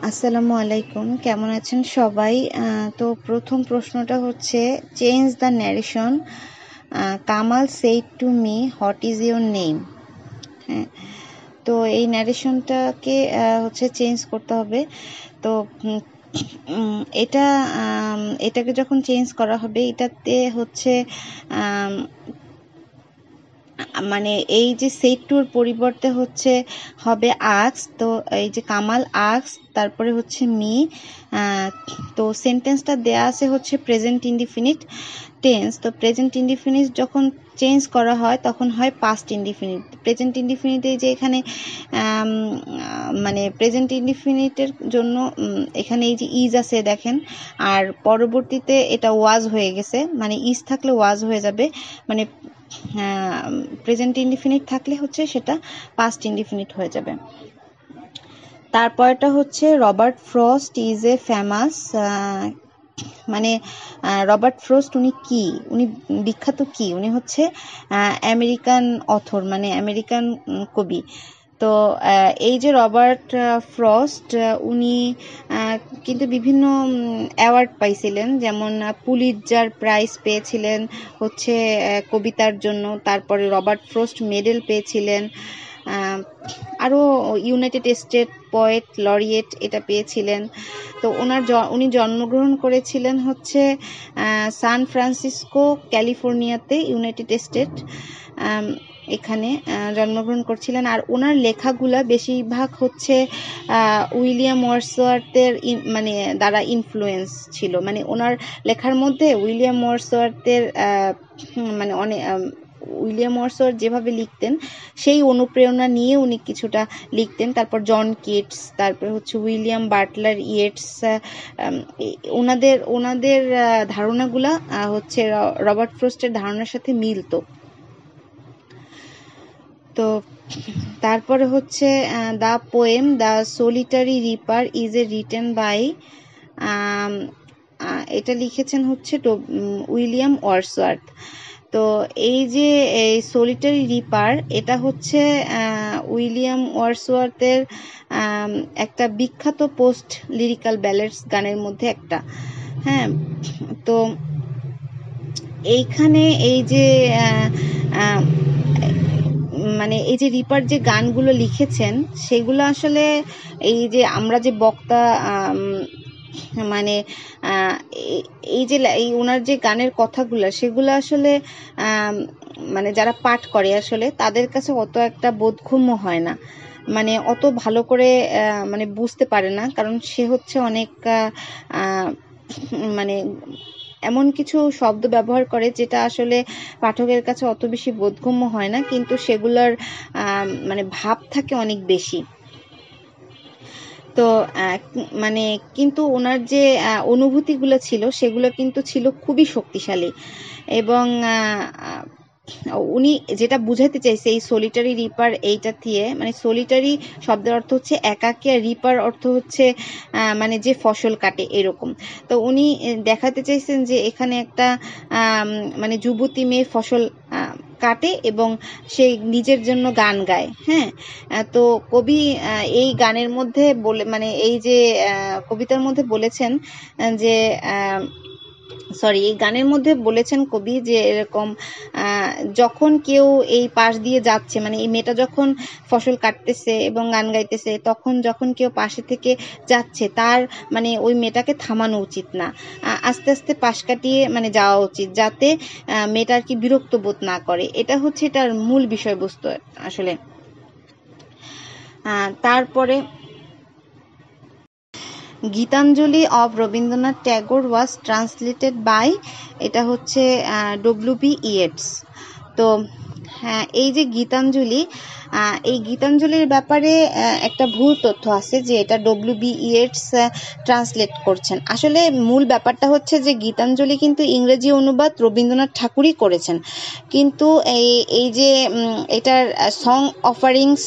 আসসালামু আলাইকুম, কেমন আছেন সবাই? তো প্রথম প্রশ্নটা হচ্ছে, change the narration. Kamal said to me, what is your name? হ্যাঁ, তো এই ন্যারেশনটাকে হচ্ছে চেঞ্জ করতে হবে। তো এটাকে যখন চেঞ্জ করা হবে, এটাতে হচ্ছে মানে এই যে সেট টুর পরিবর্তে হচ্ছে হবে আক্স। তো এই যে কামাল আক্স, তারপরে হচ্ছে মি। তো সেন্টেন্সটা দেয়া আছে হচ্ছে প্রেজেন্ট ইনডিফিনিট টেন্স। তো প্রেজেন্ট ইনডিফিনিট যখন চেঞ্জ করা হয় তখন হয় পাস্ট ইনডিফিনিট। প্রেজেন্ট ইনডিফিনিটে যে এখানে মানে প্রেজেন্ট ইনডিফিনিটের জন্য এখানে এই যে ইজ আছে দেখেন, আর পরবর্তীতে এটা ওয়াজ হয়ে গেছে, মানে ইজ থাকলে ওয়াজ হয়ে যাবে, মানে প্রেজেন্ট ইনডিফিনিট থাকলে হচ্ছে সেটা পাস্ট ইনডিফিনিট হয়ে যাবে। তারপরটা হচ্ছে Robert frost is a famous, মানে রবার্ট ফ্রস্ট উনি কি, উনি বিখ্যাত কি, উনি হচ্ছে আমেরিকান অথর, মানে আমেরিকান কবি। তো এই যে রবার্ট ফ্রস্ট, উনি কিন্তু বিভিন্ন অ্যাওয়ার্ড পাইছিলেন, যেমন পুলিৎজার প্রাইজ পেয়েছিলেন হচ্ছে কবিতার জন্য, তারপরে রবার্ট ফ্রস্ট মেডেল পেয়েছিলেন, আরও ইউনাইটেড স্টেট পোয়েট লরিয়েট এটা পেয়েছিলেন। তো উনি জন্মগ্রহণ করেছিলেন হচ্ছে সান ফ্রান্সিসকো, ক্যালিফোর্নিয়াতে, ইউনাইটেড স্টেট, এখানে জন্মগ্রহণ করছিলেন। আর ওনার লেখাগুলা বেশিরভাগ হচ্ছে উইলিয়াম ওয়ার্ডসওয়ার্থের মানে দ্বারা ইনফ্লুয়েন্স ছিল, মানে ওনার লেখার মধ্যে উইলিয়াম ওয়ার্ডসওয়ার্থের মানে অনেক উইলিয়াম ওয়ার্ডসওয়ার্থ যেভাবে লিখতেন সেই অনুপ্রেরণা নিয়ে উনি কিছুটা লিখতেন। তারপর জন কিটস, তারপর হচ্ছে উইলিয়াম বাটলার ইয়েটস, ওনাদের ধারণাগুলা হচ্ছে রবার্ট ফ্রস্টের ধারণার সাথে মিলতো। তো তারপরে হচ্ছে the poem the solitary reaper is a written by, এটা লিখেছেন হচ্ছে উইলিয়াম ওয়ার্ডসওয়ার্থ। তো এই যে এই সোলিটারি রিপার, এটা হচ্ছে উইলিয়াম ওয়ার্ডসওয়ার্থের একটা বিখ্যাত পোস্ট লিরিক্যাল ব্যালেডস গানের মধ্যে একটা। হ্যাঁ, তো এইখানে এই যে মানে এই যে রিপার যে গানগুলো লিখেছেন সেগুলো আসলে এই যে আমরা যে বক্তা, মানে এই যে ওনার যে গানের কথাগুলো সেগুলো আসলে মানে যারা পাঠ করে আসলে তাদের কাছে অত একটা বোধগম্য হয় না, মানে অত ভালো করে মানে বুঝতে পারে না, কারণ সে হচ্ছে অনেক মানে এমন কিছু শব্দ ব্যবহার করে যেটা আসলে পাঠকের কাছে অত বেশি বোধগম্য হয় না, কিন্তু সেগুলোর মানে ভাব থাকে অনেক বেশি। তো মানে কিন্তু ওনার যে অনুভূতিগুলো ছিল সেগুলো কিন্তু ছিল খুবই শক্তিশালী, এবং উনি যেটা বুঝাতে চাইছে এই সোলিটারি রিপার এইটা দিয়ে, মানে সোলিটারি শব্দের অর্থ হচ্ছে একাকী, আর রিপার অর্থ হচ্ছে মানে যে ফসল কাটে এরকম। তো উনি দেখাতে চাইছেন যে এখানে একটা মানে যুবতী মেয়ে ফসল কাটে এবং সে নিজের জন্য গান গায়। হ্যাঁ, তো কবি এই গানের মধ্যে বলে, মানে এই যে কবিতার মধ্যে বলেছেন যে এই গানের মধ্যে বলেছেন কবি যে এরকম যখন কেউ এই পাশ দিয়ে যাচ্ছে, মানে এই মেয়েটা যখন ফসল কাটতেছে এবং গান গাইতেছে, তখন যখন কেউ পাশে থেকে যাচ্ছে তার মানে ওই মেয়েটাকে থামানো উচিত না, আস্তে আস্তে পাশ কাটিয়ে মানে যাওয়া উচিত, যাতে মেয়েটা আর কি বিরক্ত বোধ না করে। এটা হচ্ছে এটার মূল বিষয়বস্তু আসলে। তারপরে Gitanjali of Rabindranath Tagore was translated by, এটা হচ্ছে ডব্লিউ.বি. ইয়েটস। তো হ্যাঁ, এই যে গীতাঞ্জলি, এই গীতাঞ্জলির ব্যাপারে একটা ভুল তথ্য আছে যে এটা ডব্লিউ.বি. ইয়েটস ট্রান্সলেট করছেন। আসলে মূল ব্যাপারটা হচ্ছে যে গীতাঞ্জলি কিন্তু ইংরেজি অনুবাদ রবীন্দ্রনাথ ঠাকুরই করেছেন, কিন্তু এই যে এটার সং অফারিংস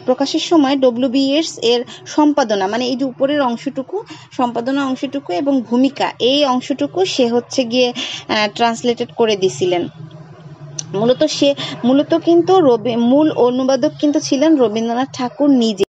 প্রকাশের সময় ডব্লিউ.বি. ইয়েটস এর সম্পাদনা, মানে এই যে উপরের অংশটুকু, সম্পাদনা অংশটুকু এবং ভূমিকা এই অংশটুকু সে হচ্ছে গিয়ে ট্রান্সলেটেড করে দিছিলেন। মূলত কিন্তু মূল অনুবাদক কিন্তু ছিলেন রবীন্দ্রনাথ ঠাকুর নিজে।